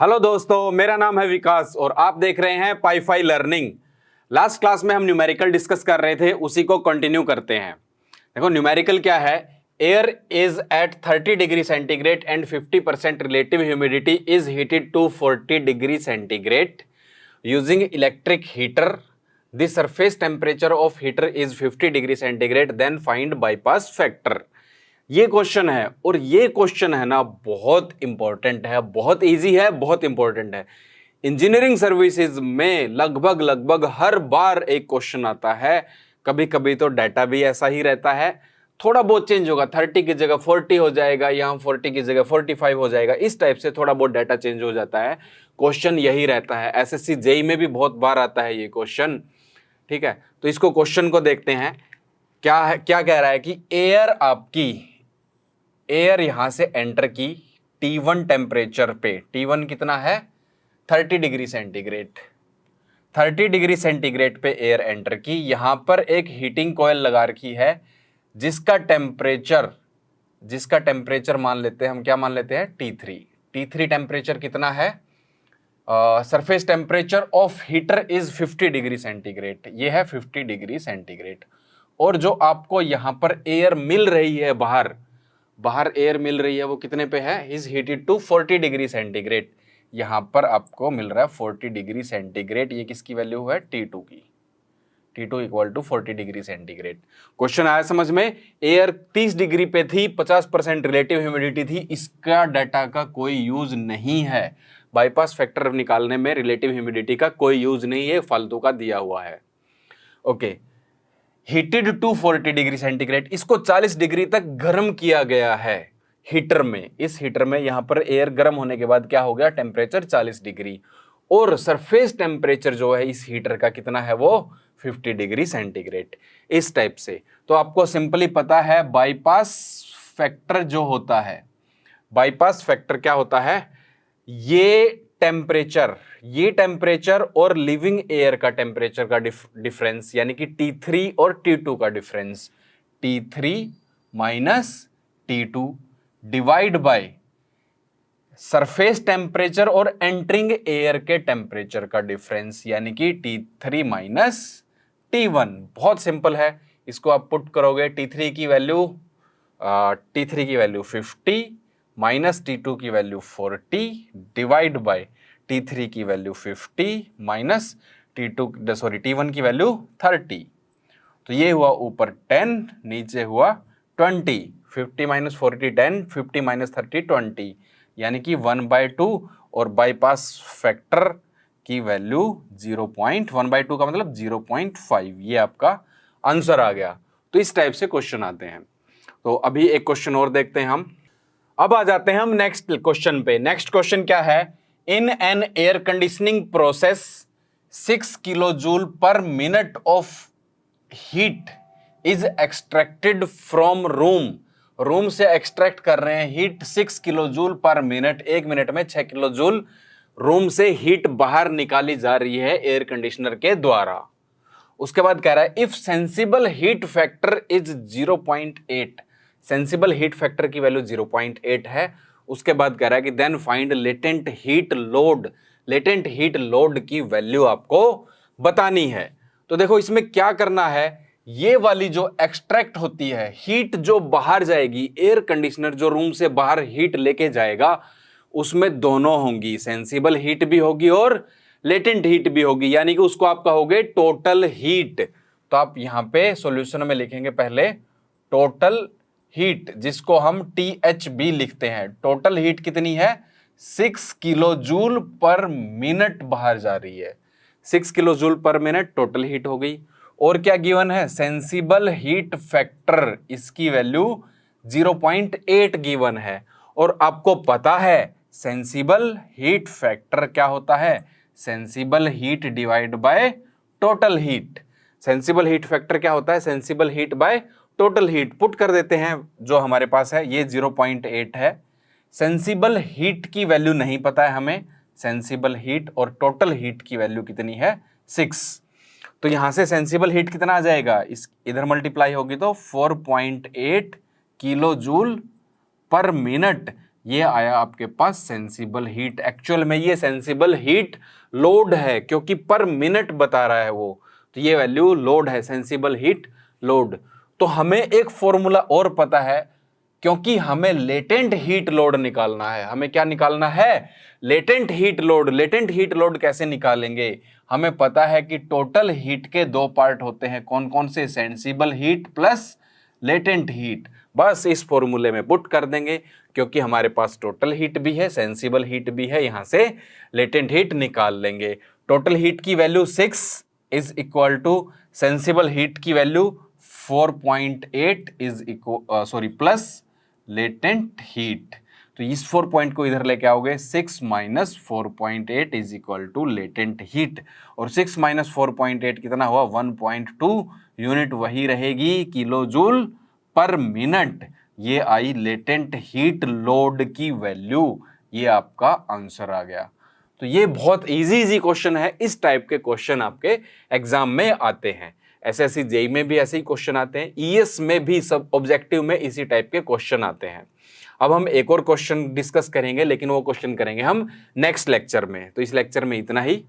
Hello दोस्तों, मेरा नाम है विकास और आप देख रहे हैं पाईफाई लर्निंग। लास्ट क्लास में हम न्यूमेरिकल डिस्कस कर रहे थे, उसी को कंटिन्यू करते हैं। देखो न्यूमेरिकल क्या है। Air is at 30 degree centigrade and 50% relative humidity is heated to 40 degree centigrade using electric heater. The surface temperature of heater is 50 degree centigrade, then find bypass factor. ये क्वेश्चन है और ये question है ना बहुत important है, बहुत easy है, बहुत इंपॉर्टेंट है। इंजीनियरिंग सर्विसेज में लगभग हर बार एक क्वेश्चन आता है। कभी कभी तो डाटा भी ऐसा ही रहता है, थोड़ा बहुत चेंज होगा, 30 की जगह 40 हो जाएगा, यहाँ 40 की जगह 45 हो जाएगा, इस टाइप से थोड़ा बहुत डाटा चेंज हो जाता है। क्वेश्चन यही रहता है। एसएससी जेई में भी बहुत बार आता है ये क्वेश्चन। ठीक है, तो इसको क्वेश्चन को देखते हैं। क्या है, क्या कह रहा है कि एयर यहां से एंटर की T1 टेम्परेचर पे। T1 कितना है? 30 डिग्री सेंटीग्रेड। 30 डिग्री सेंटीग्रेड पे एयर एंटर की। यहां पर एक हीटिंग कॉइल लगा रखी है जिसका टेम्परेचर मान लेते हैं हम, क्या मान लेते हैं? T3। T3 टेम्परेचर कितना है? Surface temperature of heater is 50 degree centigrade. ये है 50 डिग्री सेंटीग्रेड। और जो आपको यहां पर एयर मिल रही है, बाहर एयर मिल रही है, वो कितने पे है? Is heated to 40 degree centigrade. यहां पर आपको मिल रहा है 40 डिग्री सेंटीग्रेड। ये किसकी वैल्यू है? T2 की। T2 equal to 40 degree centigrade. Question आया समझ में? एयर 30 डिग्री पे थी, 50% रिलेटिव ह्यूमिडिटी थी। इसका डाटा का कोई यूज नहीं है। बाईपास फैक्टर निकालने में रिलेटिव ह्यूमिडिटी का कोई यूज नहीं है, फालतू का दिया हुआ है। Okay, heated to 40 degree centigrade, इसको 40 डिग्री तक गर्म किया गया है हीटर में। इस हीटर में यहां पर एयर गर्म होने के बाद क्या हो गया? Temperature 40 degree. और सरफेस टेम्परेचर जो है इस हीटर का कितना है? वो 50 डिग्री सेंटीग्रेड। इस टाइप से तो आपको सिंपली पता है बाईपास फैक्टर जो होता है, बाईपास फैक्टर क्या होता है? ये टेम्परेचर और लिविंग एयर का टेम्परेचर का डिफरेंस, यानी कि T3 और T2 का difference, T3 minus T2 divide by surface temperature और एंटरिंग एयर के टेम्परेचर का डिफरेंस, यानी कि T3 माइनस T1। बहुत सिंपल है, इसको आप पुट करोगे। T3 की वैल्यू 50 माइनस T2 की वैल्यू 40 डिवाइड बाय T3 की वैल्यू 50 माइनस T1 की वैल्यू 30। तो ये हुआ ऊपर 10, नीचे हुआ 20। 50 माइनस 40 10, 50 माइनस 30 20, यानी कि 1/2। और बाईपास फैक्टर की वैल्यू 1/2 का मतलब 0.5। ये आपका आंसर आ गया। तो इस टाइप से क्वेश्चन आते हैं। तो अभी एक क्वेश्चन और देखते हैं हम। अब आ जाते हैं हम नेक्स्ट क्वेश्चन पे। नेक्स्ट क्वेश्चन क्या है? In an air conditioning process 6 kilo joule पर minute of heat is extracted from room से एक्सट्रैक्ट कर रहे हैं हीट 6 किलो जूल पर मिनट। एक मिनट में 6 किलो जूल रूम से हीट बाहर निकाली जा रही है एयर कंडीशनर के द्वारा। उसके बाद कह रहा है if sensible heat factor is 0.8। Sensible heat factor की वैल्यू 0.8 है। उसके बाद कह रहा है कि then find latent heat load. Latent heat load की वैल्यू आपको बतानी है। तो देखो इसमें क्या करना है, ये वाली जो एक्सट्रैक्ट होती है हीट, जो बाहर जाएगी, एयर कंडीशनर जो रूम से बाहर हीट लेके जाएगा, उसमें दोनों होंगी, सेंसिबल हीट भी होगी और लेटेंट हीट भी होगी, यानी कि उसको आप कहोगे टोटल हीट। तो आप यहां पे सॉल्यूशन में लिखेंगे पहले टोटल हीट, जिसको हम THB लिखते हैं। टोटल हीट कितनी है? 6 किलो जूल पर मिनट बाहर जा रही है। 6 किलो जूल पर मिनट टोटल हीट हो गई। और क्या गिवन है? सेंसिबल हीट फैक्टर, इसकी वैल्यू 0.8 गिवन है। और आपको पता है सेंसिबल हीट फैक्टर क्या होता है? Sensible heat divide by total heat. Sensible heat factor क्या होता है? Sensible heat by total heat. Put कर देते हैं जो हमारे पास है, ये 0.8 है। सेंसिबल हीट की वैल्यू नहीं पता है हमें, सेंसिबल हीट और टोटल हीट की वैल्यू कितनी है? 6। तो यहां से सेंसिबल हीट कितना आ जाएगा? इस इधर मल्टीप्लाई होगी तो 4.8 किलो जूल पर मिनट ये आया आपके पास सेंसिबल हीट। एक्चुअल में ये सेंसिबल हीट लोड है, क्योंकि पर मिनट बता रहा है वो, तो ये वैल्यू लोड है, सेंसिबल हीट लोड। तो हमें एक फॉर्मूला और पता है, क्योंकि हमें लेटेंट हीट लोड निकालना है। हमें क्या निकालना है? Latent heat load. Latent heat load कैसे निकालेंगे? हमें पता है कि टोटल हीट के दो पार्ट होते हैं, कौन कौन से? Sensible heat plus latent heat. बस इस फॉर्मूले में पुट कर देंगे, क्योंकि हमारे पास टोटल हीट भी है, सेंसिबल हीट भी है, यहां से लेटेंट हीट निकाल लेंगे। टोटल हीट की value 6 is equal to sensible heat की value 4.8 is equal sorry plus latent heat. तो इस 4 पॉइंट को इधर लेके आओगे, 6 minus 4.8 is equal to latent heat. और 6 माइनस 4.8 कितना हुआ? 1.2 यूनिट, वही रहेगी किलो जूल पर मिनट। ये आई लेटेंट हीट लोड की वैल्यू। ये आपका आंसर आ गया। तो ये बहुत इजी क्वेश्चन है। इस टाइप के क्वेश्चन आपके एग्जाम में आते हैं। एसएससी जेईई में भी ऐसे ही क्वेश्चन आते हैं, ईएस में भी सब ऑब्जेक्टिव में इसी टाइप के क्वेश्चन आते हैं। अब हम एक और क्वेश्चन डिस्कस करेंगे, लेकिन वो क्वेश्चन करेंगे हम नेक्स्ट लेक्चर में। तो इस लेक्चर में इतना ही।